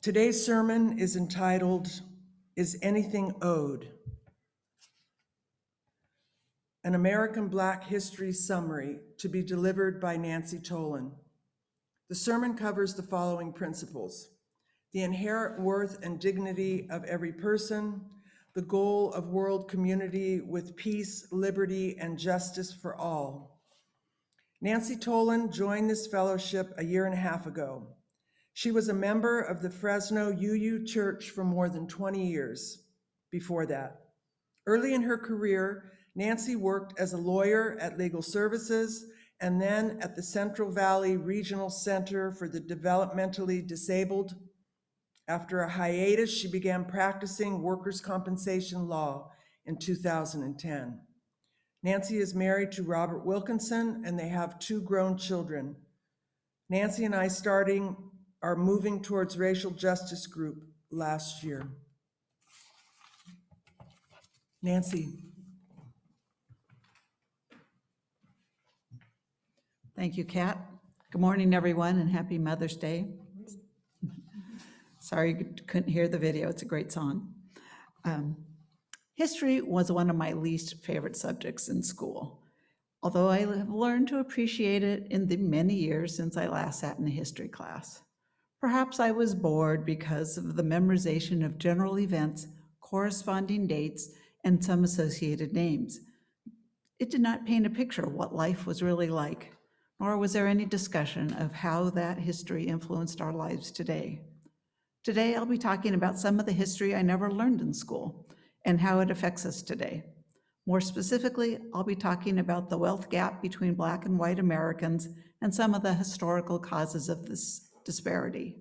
Today's sermon is entitled, Is Anything Owed? An American Black History Summary to be delivered by Nancy Tholen. The sermon covers the following principles: the inherent worth and dignity of every person, the goal of world community with peace, liberty, and justice for all. Nancy Tholen joined this fellowship a year and a half ago. She was a member of the Fresno UU Church for more than 20 years before that. Early in her career, Nancy worked as a lawyer at Legal Services and then at the Central Valley Regional Center for the Developmentally Disabled. After a hiatus, she began practicing workers' compensation law in 2010. Nancy is married to Robert Wilkinson, and they have 2 grown children. Nancy and I are moving towards racial justice group last year. Nancy. Thank you, Kat. Good morning, everyone, and happy Mother's Day. Sorry you couldn't hear the video. It's a great song. History was one of my least favorite subjects in school, although I have learned to appreciate it in the many years since I last sat in a history class. Perhaps I was bored because of the memorization of general events, corresponding dates, and some associated names. It did not paint a picture of what life was really like, nor was there any discussion of how that history influenced our lives today. Today, I'll be talking about some of the history I never learned in school and how it affects us today. More specifically, I'll be talking about the wealth gap between Black and white Americans and some of the historical causes of this disparity.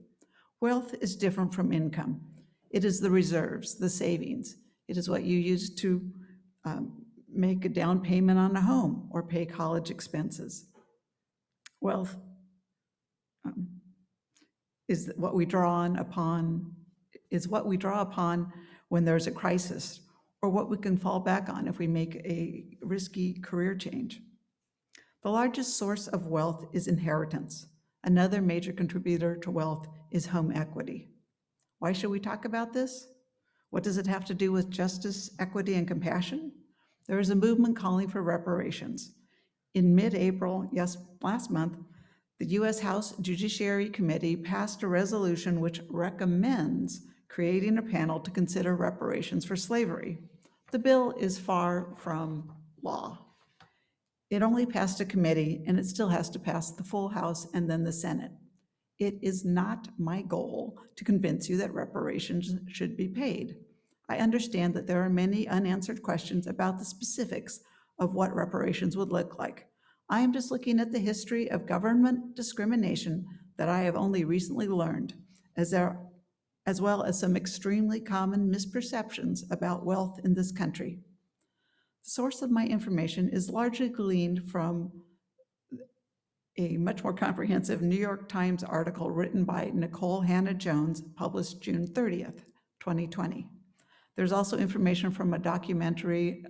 Wealth is different from income. It is the reserves, the savings. It is what you use to make a down payment on a home or pay college expenses. Wealth is what we draw upon when there's a crisis, or what we can fall back on if we make a risky career change. The largest source of wealth is inheritance. Another major contributor to wealth is home equity. Why should we talk about this? What does it have to do with justice, equity, and compassion? There is a movement calling for reparations. In mid-April, last month, the U.S. House Judiciary Committee passed a resolution which recommends creating a panel to consider reparations for slavery. The bill is far from law. It only passed a committee, and it still has to pass the full House and then the Senate. It is not my goal to convince you that reparations should be paid. I understand that there are many unanswered questions about the specifics of what reparations would look like. I am just looking at the history of government discrimination that I have only recently learned, as well as some extremely common misperceptions about wealth in this country. The source of my information is largely gleaned from a much more comprehensive New York Times article written by Nicole Hannah-Jones, published June 30th, 2020. There's also information from a documentary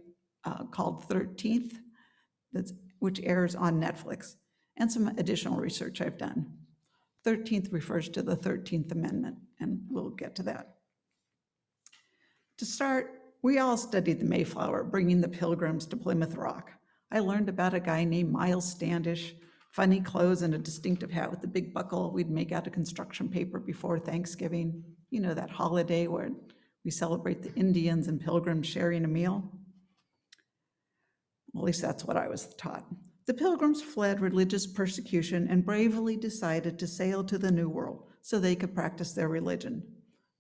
called 13th, which airs on Netflix, and some additional research I've done. 13th refers to the 13th Amendment, and we'll get to that. To start, we all studied the Mayflower, bringing the Pilgrims to Plymouth Rock. I learned about a guy named Miles Standish, funny clothes and a distinctive hat with a big buckle we'd make out of construction paper before Thanksgiving. You know, that holiday where we celebrate the Indians and Pilgrims sharing a meal. Well, at least that's what I was taught. The Pilgrims fled religious persecution and bravely decided to sail to the New World so they could practice their religion.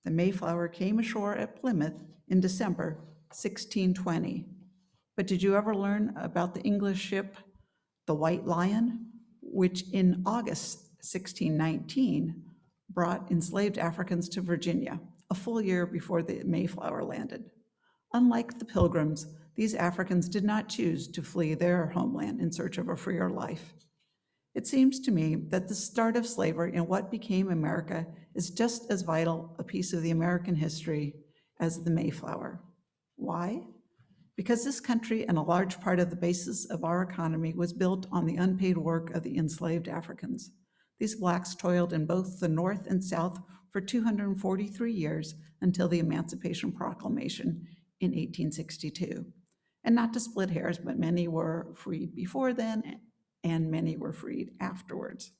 The Mayflower came ashore at Plymouth in December 1620. But did you ever learn about the English ship, the White Lion, which in August 1619 brought enslaved Africans to Virginia, a full year before the Mayflower landed? Unlike the Pilgrims, these Africans did not choose to flee their homeland in search of a freer life. It seems to me that the start of slavery and what became America is just as vital a piece of the American history as the Mayflower. Why? Because this country and a large part of the basis of our economy was built on the unpaid work of the enslaved Africans. These blacks toiled in both the North and South for 243 years until the Emancipation Proclamation in 1862. And not to split hairs, but many were freed before then and many were freed afterwards.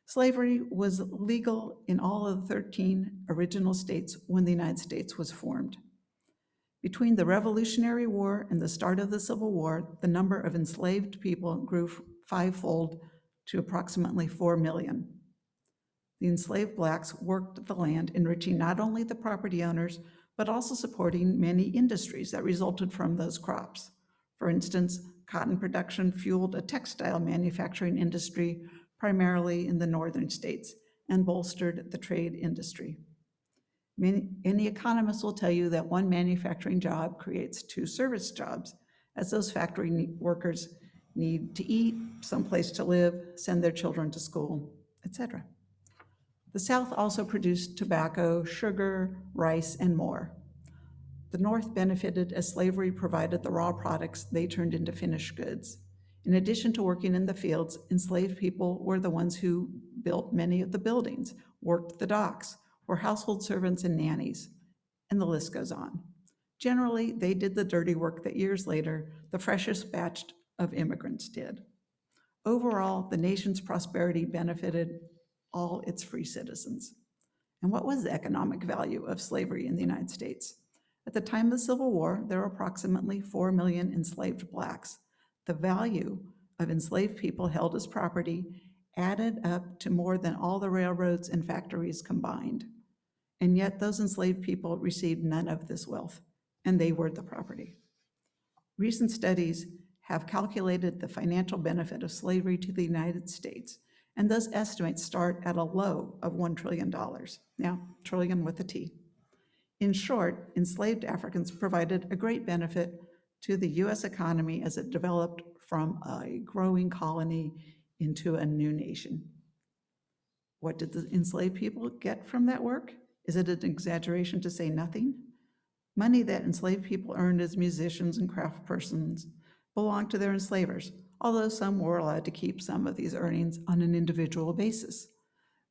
Slavery was legal in all of the 13 original states when the United States was formed. Between the Revolutionary War and the start of the Civil War, the number of enslaved people grew fivefold to approximately 4 million. The enslaved blacks worked the land, enriching not only the property owners, but also supporting many industries that resulted from those crops. For instance, cotton production fueled a textile manufacturing industry primarily in the northern states and bolstered the trade industry. Any economist will tell you that one manufacturing job creates two service jobs, as those factory workers need to eat, someplace to live, send their children to school, etc. The South also produced tobacco, sugar, rice, and more. The North benefited as slavery provided the raw products they turned into finished goods. In addition to working in the fields, enslaved people were the ones who built many of the buildings, worked the docks, were household servants and nannies, and the list goes on. Generally, they did the dirty work that years later, the freshest batch of immigrants did. Overall, the nation's prosperity benefited all its free citizens. And what was the economic value of slavery in the United States? At the time of the Civil War, there were approximately 4 million enslaved blacks. The value of enslaved people held as property added up to more than all the railroads and factories combined. And yet those enslaved people received none of this wealth, and they were the property. Recent studies have calculated the financial benefit of slavery to the United States, and those estimates start at a low of $1 trillion. Now, trillion with a T. In short, enslaved Africans provided a great benefit to the US economy as it developed from a growing colony into a new nation. What did the enslaved people get from that work? Is it an exaggeration to say nothing? Money that enslaved people earned as musicians and craftspersons belonged to their enslavers, although some were allowed to keep some of these earnings on an individual basis.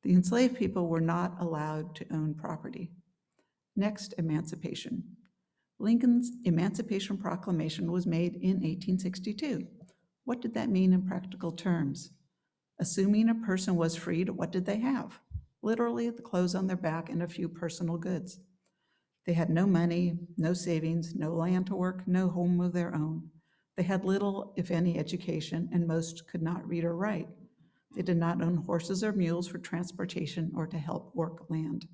The enslaved people were not allowed to own property. Next, emancipation. Lincoln's Emancipation Proclamation was made in 1862. What did that mean in practical terms? Assuming a person was freed, what did they have? Literally, the clothes on their back and a few personal goods. They had no money, no savings, no land to work, no home of their own. They had little, if any, education, and most could not read or write. They did not own horses or mules for transportation or to help work land.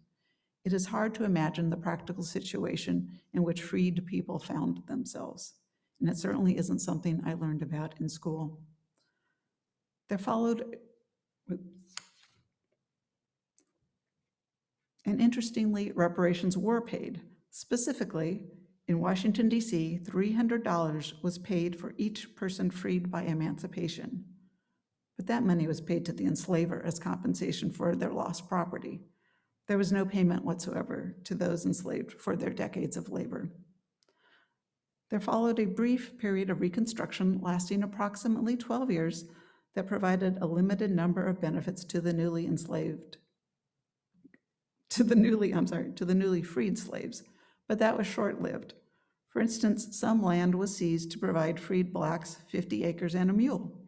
It is hard to imagine the practical situation in which freed people found themselves, and it certainly isn't something I learned about in school. There followed, and interestingly, reparations were paid. Specifically, in Washington, D.C., $300 was paid for each person freed by emancipation. But that money was paid to the enslaver as compensation for their lost property. There was no payment whatsoever to those enslaved for their decades of labor. There followed a brief period of Reconstruction lasting approximately 12 years that provided a limited number of benefits to the newly freed slaves, but that was short-lived. For instance, some land was seized to provide freed blacks 50 acres and a mule,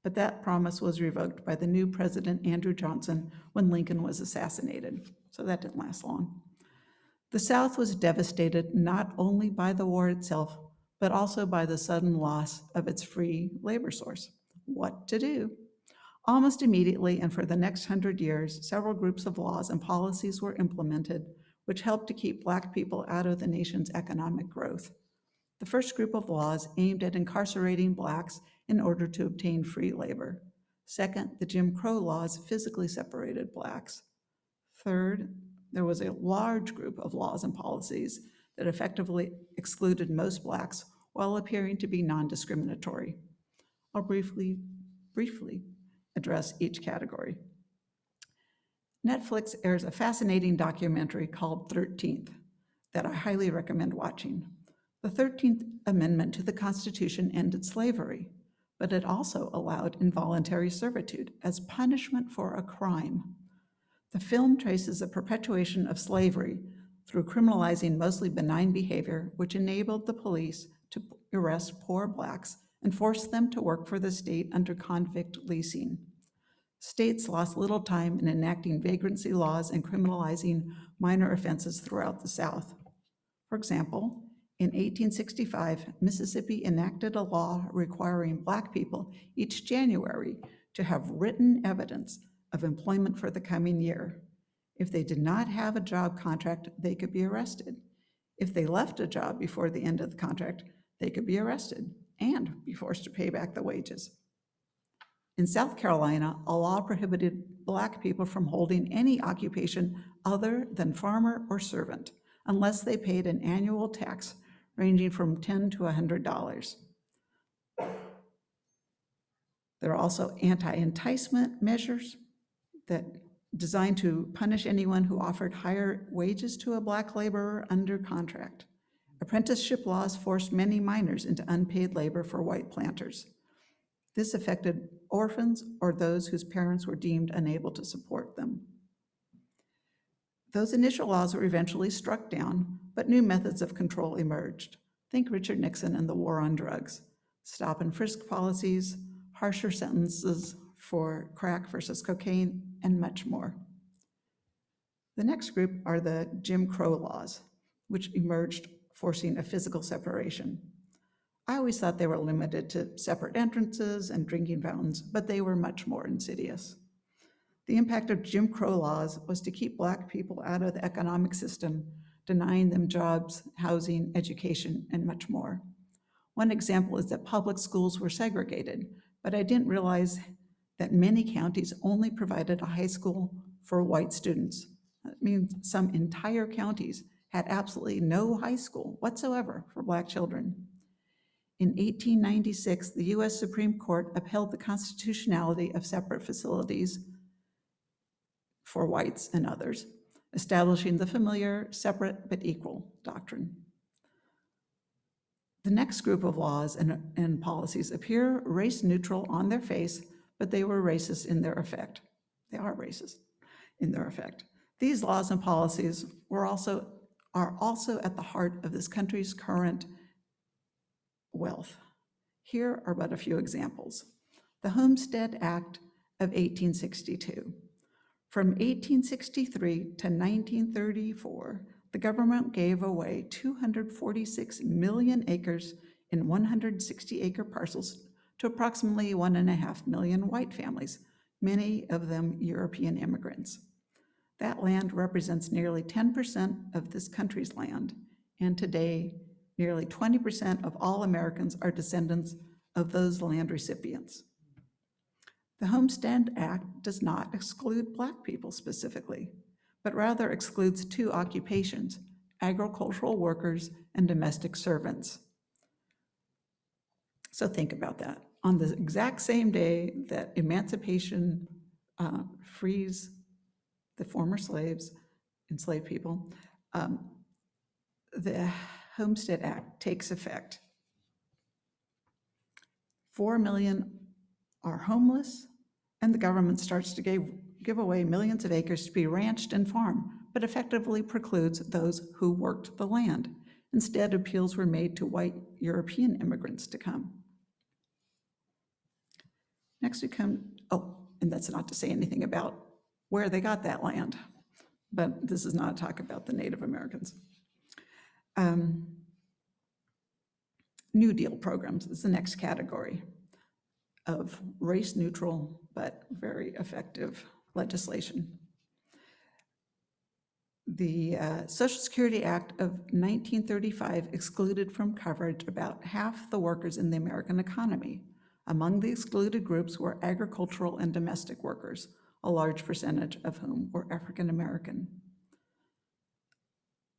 but that promise was revoked by the new President Andrew Johnson when Lincoln was assassinated, so that didn't last long. The South was devastated not only by the war itself, but also by the sudden loss of its free labor source. What to do? Almost immediately, and for the next 100 years, several groups of laws and policies were implemented which helped to keep Black people out of the nation's economic growth. The first group of laws aimed at incarcerating Blacks in order to obtain free labor. Second, the Jim Crow laws physically separated Blacks. Third, there was a large group of laws and policies that effectively excluded most Blacks while appearing to be non-discriminatory. I'll briefly address each category. Netflix airs a fascinating documentary called 13th that I highly recommend watching. The 13th Amendment to the Constitution ended slavery, but it also allowed involuntary servitude as punishment for a crime. The film traces a perpetuation of slavery through criminalizing mostly benign behavior, which enabled the police to arrest poor Blacks and force them to work for the state under convict leasing. States lost little time in enacting vagrancy laws and criminalizing minor offenses throughout the South. For example, in 1865, Mississippi enacted a law requiring Black people each January to have written evidence of employment for the coming year. If they did not have a job contract, they could be arrested. If they left a job before the end of the contract, they could be arrested and be forced to pay back the wages. In South Carolina, a law prohibited Black people from holding any occupation other than farmer or servant unless they paid an annual tax ranging from $10 to $100. There are also anti-enticement measures that designed to punish anyone who offered higher wages to a Black laborer under contract. Apprenticeship laws forced many miners into unpaid labor for white planters. This affected orphans or those whose parents were deemed unable to support them. Those initial laws were eventually struck down, but new methods of control emerged. Think Richard Nixon and the war on drugs, stop and frisk policies, harsher sentences for crack versus cocaine, and much more. The next group are the Jim Crow laws, which emerged forcing a physical separation. I always thought they were limited to separate entrances and drinking fountains, but they were much more insidious. The impact of Jim Crow laws was to keep Black people out of the economic system, denying them jobs, housing, education, and much more. One example is that public schools were segregated, but I didn't realize that many counties only provided a high school for white students. That means some entire counties had absolutely no high school whatsoever for Black children. In 1896, the US Supreme Court upheld the constitutionality of separate facilities for whites and others, establishing the familiar separate but equal doctrine. The next group of laws and policies appear race neutral on their face, but they were racist in their effect. They are racist in their effect. These laws and policies are also at the heart of this country's current wealth. Here are but a few examples. The Homestead Act of 1862. From 1863 to 1934, the government gave away 246 million acres in 160-acre parcels to approximately 1.5 million white families, many of them European immigrants. That land represents nearly 10% of this country's land, and today, nearly 20% of all Americans are descendants of those land recipients. The Homestead Act does not exclude Black people specifically, but rather excludes two occupations, agricultural workers and domestic servants. So think about that. On the exact same day that emancipation frees the former slaves, enslaved people, the Homestead Act takes effect. 4 million are homeless, and the government starts to give away millions of acres to be ranched and farmed, but effectively precludes those who worked the land. Instead, appeals were made to white European immigrants to come. Next we come, and that's not to say anything about where they got that land, but this is not a talk about the Native Americans. New Deal programs is the next category of race-neutral but very effective legislation. The Social Security Act of 1935 excluded from coverage about half the workers in the American economy. Among the excluded groups were agricultural and domestic workers, a large percentage of whom were African American.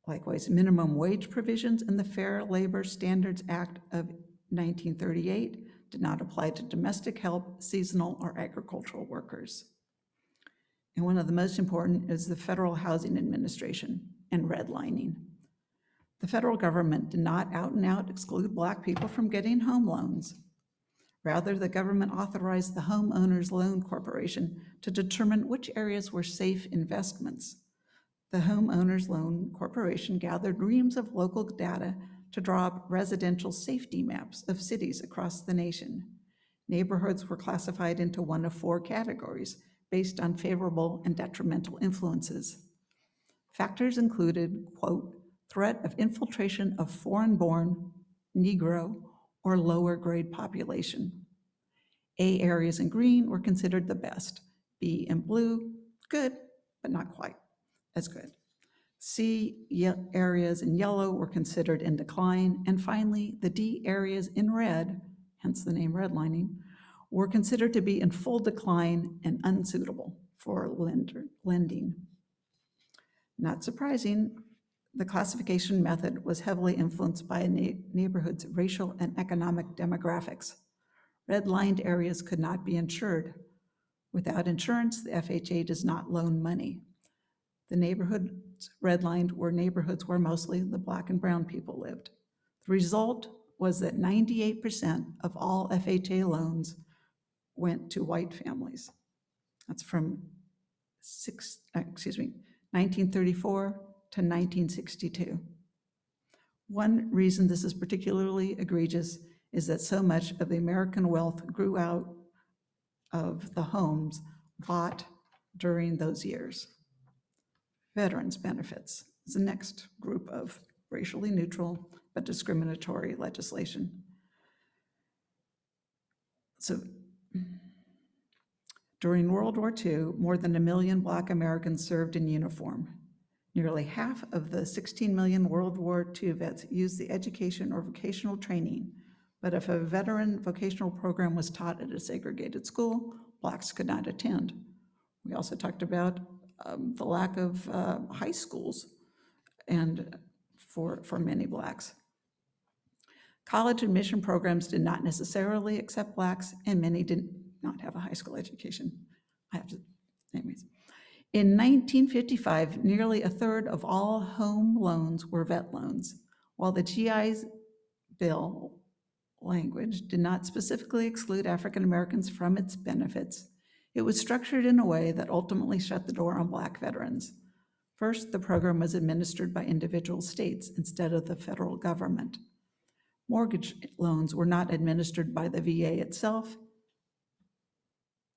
Likewise, minimum wage provisions in the Fair Labor Standards Act of 1938 did not apply to domestic help, seasonal, or agricultural workers. And one of the most important is the Federal Housing Administration and redlining. The federal government did not out and out exclude Black people from getting home loans. Rather, the government authorized the Homeowners Loan Corporation to determine which areas were safe investments. The Homeowners Loan Corporation gathered reams of local data to draw up residential safety maps of cities across the nation. Neighborhoods were classified into one of four categories based on favorable and detrimental influences. Factors included, quote, threat of infiltration of foreign-born, Negro, or lower-grade population. A areas in green were considered the best. B and blue, good, but not quite as good. C areas in yellow were considered in decline. And finally, the D areas in red, hence the name redlining, were considered to be in full decline and unsuitable for lending. Not surprising, the classification method was heavily influenced by a neighborhood's racial and economic demographics. Red-lined areas could not be insured. Without insurance, the FHA does not loan money. The neighborhoods redlined were neighborhoods where mostly the Black and brown people lived. The result was that 98% of all FHA loans went to white families. That's from 1934 to 1962. One reason this is particularly egregious is that so much of the American wealth grew out of the homes bought during those years. Veterans benefits is the next group of racially neutral but discriminatory legislation. So during World War II, more than 1 million Black Americans served in uniform. Nearly half of the 16 million World War II vets used the education or vocational training, but if a veteran vocational program was taught at a segregated school, Blacks could not attend. We also talked about the lack of high schools and for many Blacks. College admission programs did not necessarily accept Blacks, and many did not have a high school education. Anyways. In 1955, nearly a third of all home loans were vet loans. While the GI's bill language did not specifically exclude African Americans from its benefits, it was structured in a way that ultimately shut the door on Black veterans. First, the program was administered by individual states instead of the federal government. Mortgage loans were not administered by the VA itself,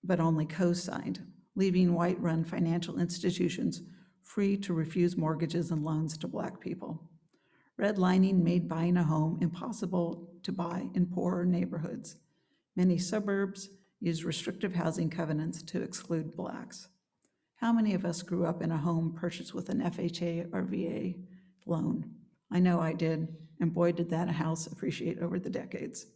but only co-signed, leaving white-run financial institutions free to refuse mortgages and loans to Black people. Redlining made buying a home impossible to buy in poorer neighborhoods. Many suburbs used restrictive housing covenants to exclude Blacks. How many of us grew up in a home purchased with an FHA or VA loan? I know I did, and boy, did that house appreciate over the decades.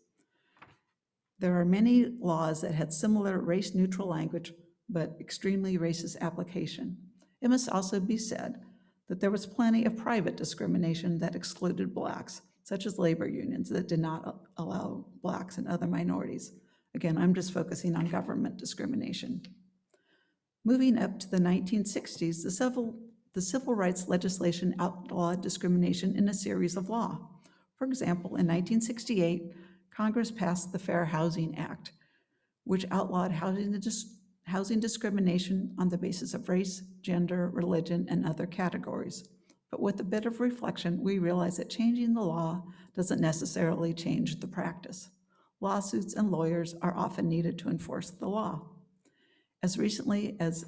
There are many laws that had similar race-neutral language, but extremely racist application. It must also be said that there was plenty of private discrimination that excluded Blacks, such as labor unions that did not allow Blacks and other minorities. Again, I'm just focusing on government discrimination. Moving up to the 1960s, the civil rights legislation outlawed discrimination in a series of laws. For example, in 1968, Congress passed the Fair Housing Act, which outlawed housing discrimination on the basis of race, gender, religion, and other categories. But with a bit of reflection, we realize that changing the law doesn't necessarily change the practice. Lawsuits and lawyers are often needed to enforce the law. As recently as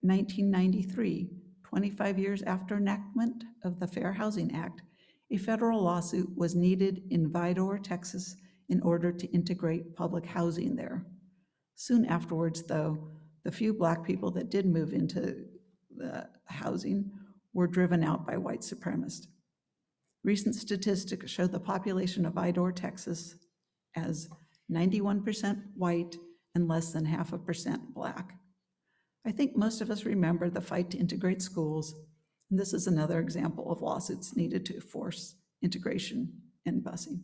1993, 25 years after enactment of the Fair Housing Act, a federal lawsuit was needed in Vidor, Texas, in order to integrate public housing there. Soon afterwards, though, the few Black people that did move into the housing were driven out by white supremacists. Recent statistics show the population of Vidor, Texas as 91% white and less than 0.5% Black. I think most of us remember the fight to integrate schools, and this is another example of lawsuits needed to force integration and busing.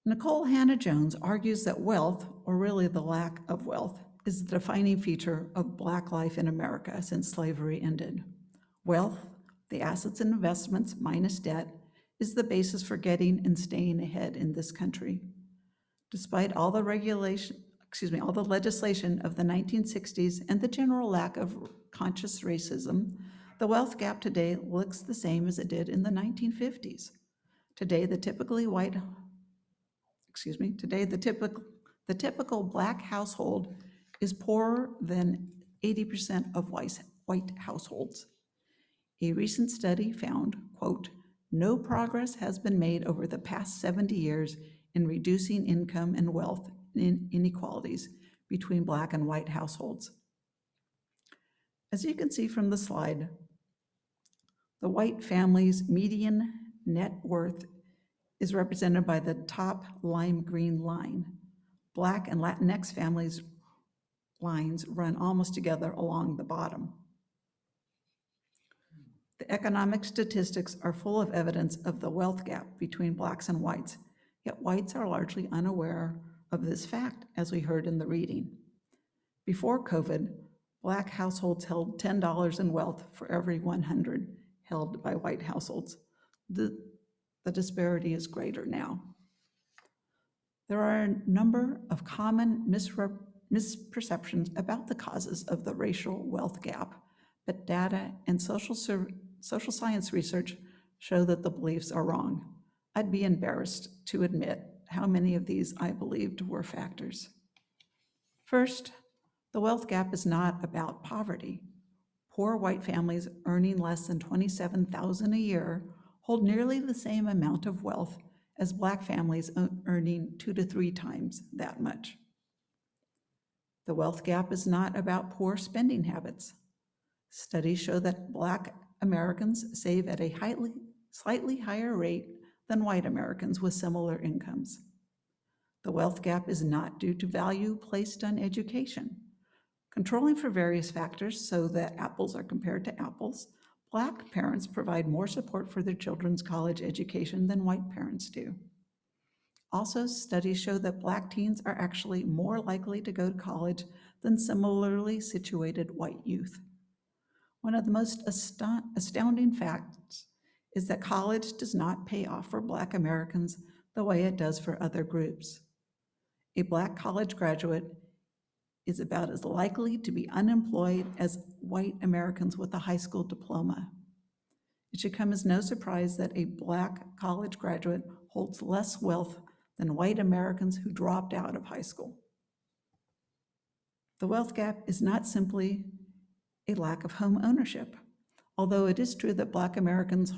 Nicole Hannah-Jones argues that wealth, or really the lack of wealth, is the defining feature of Black life in America since slavery ended. Wealth, the assets and investments minus debt, is the basis for getting and staying ahead in this country. Despite all the all the legislation of the 1960s and the general lack of conscious racism, the wealth gap today looks the same as it did in the 1950s. Today, the typical Black household is poorer than 80% of white households. A recent study found, quote, "No progress has been made over the past 70 years in reducing income and wealth inequalities between Black and white households." As you can see from the slide, the white family's median net worth is represented by the top lime green line. Black and Latinx families' lines run almost together along the bottom. The economic statistics are full of evidence of the wealth gap between Blacks and whites, yet whites are largely unaware of this fact, as we heard in the reading. Before COVID, Black households held $10 in wealth for every 100 held by white households. The disparity is greater now. There are a number of common misperceptions about the causes of the racial wealth gap, but data and social science research show that the beliefs are wrong. I'd be embarrassed to admit how many of these I believed were factors. First, the wealth gap is not about poverty. Poor white families earning less than $27,000 a year hold nearly the same amount of wealth as Black families earning 2 to 3 times that much. The wealth gap is not about poor spending habits. Studies show that Black Americans save at a slightly higher rate than white Americans with similar incomes. The wealth gap is not due to value placed on education. Controlling for various factors so that apples are compared to apples, Black parents provide more support for their children's college education than white parents do. Also, studies show that Black teens are actually more likely to go to college than similarly situated white youth. One of the most astounding facts is that college does not pay off for Black Americans the way it does for other groups. A Black college graduate is about as likely to be unemployed as white Americans with a high school diploma. It should come as no surprise that a Black college graduate holds less wealth than white Americans who dropped out of high school. The wealth gap is not simply a lack of home ownership. Although it is true that Black Americans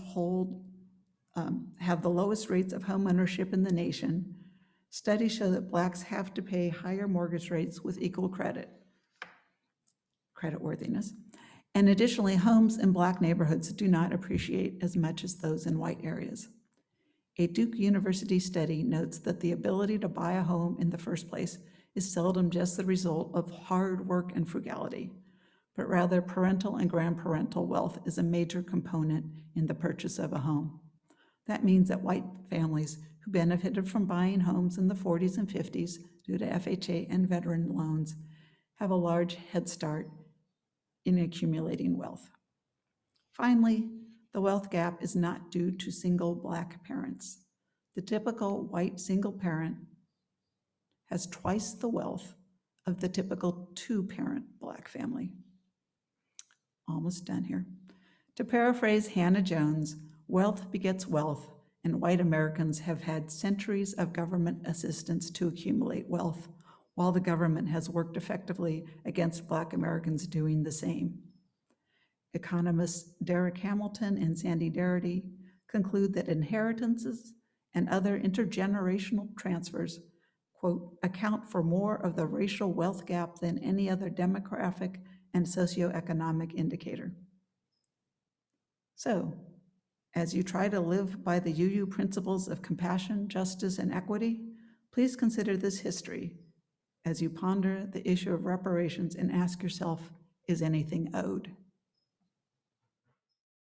have the lowest rates of home ownership in the nation, studies show that Blacks have to pay higher mortgage rates with equal creditworthiness. And additionally, homes in Black neighborhoods do not appreciate as much as those in white areas. A Duke University study notes that the ability to buy a home in the first place is seldom just the result of hard work and frugality, but rather parental and grandparental wealth is a major component in the purchase of a home. That means that white families who benefited from buying homes in the 40s and 50s due to FHA and veteran loans have a large head start in accumulating wealth. Finally, the wealth gap is not due to single Black parents. The typical white single parent has twice the wealth of the typical 2-parent Black family. Almost done here. To paraphrase Hannah Jones, wealth begets wealth, and white Americans have had centuries of government assistance to accumulate wealth, while the government has worked effectively against Black Americans doing the same. Economists Derek Hamilton and Sandy Darity conclude that inheritances and other intergenerational transfers, quote, account for more of the racial wealth gap than any other demographic and socioeconomic indicator. So, as you try to live by the UU principles of compassion, justice, and equity, please consider this history as you ponder the issue of reparations and ask yourself, is anything owed?